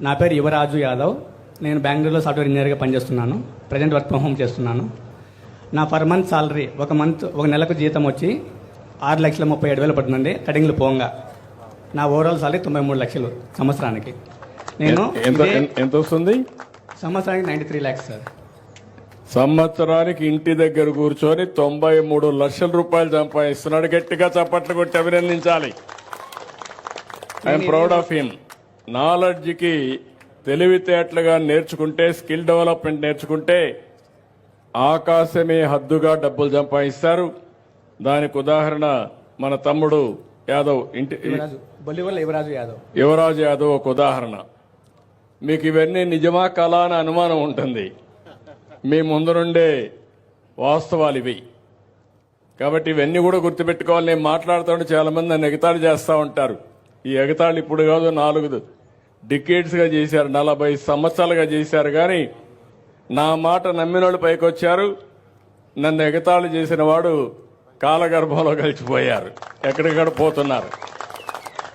నా పేరు యువరాజు యాదవ్. నేను బెంగళూరులో సాఫ్ట్వేర్ ఇంజనీర్గా పనిచేస్తున్నాను. ప్రజెంట్ వర్క్ ఫ్రమ్ హోమ్ చేస్తున్నాను. నా పర్ మంత్ సాలరీ ఒక నెలకు జీతం వచ్చి 6,37,000 పడుతుందండి. కటింగ్లు పోంగా నా ఓవరాల్ సాలరీ 93 లక్షలు సంవత్సరానికి. నేను ఎంత వస్తుంది? సంవత్సరానికి 93 lakhs సార్. సంవత్సరానికి ఇంటి దగ్గర కూర్చొని 93 లక్షల రూపాయలు సంపాదిస్తున్నాడు. గట్టిగా చప్పట్లు కొట్టి అభినందించాలి. I'm proud of him. నాలెడ్జ్కి తెలివితేటలుగా నేర్చుకుంటే, స్కిల్ డెవలప్మెంట్ నేర్చుకుంటే ఆకాశమే హద్దుగా డబ్బులు సంపాదిస్తారు. దానికి ఉదాహరణ మన తమ్ముడు యాదవ్, యువరాజు యాదవ్ ఒక ఉదాహరణ. మీకు ఇవన్నీ నిజమా కళ అని అనుమానం ఉంటుంది. మీ ముందు నుండే వాస్తవాలు ఇవి. కాబట్టి ఇవన్నీ కూడా గుర్తుపెట్టుకోవాలి. నేను మాట్లాడుతుంటే చాలా మంది నన్ను ఎగతాళి చేస్తూ ఉంటారు. ఈ ఎగతాళి ఇప్పుడు కాదు, 4 డికేడ్స్గా చేశారు, 40 సంవత్సరాలుగా చేశారు. కానీ నా మాట నమ్మినోళ్ళు పైకి వచ్చారు. నన్ను ఎగతాళి చేసిన వాడు కాలగర్భంలో కలిసిపోయారు, ఎక్కడికక్కడ పోతున్నారు.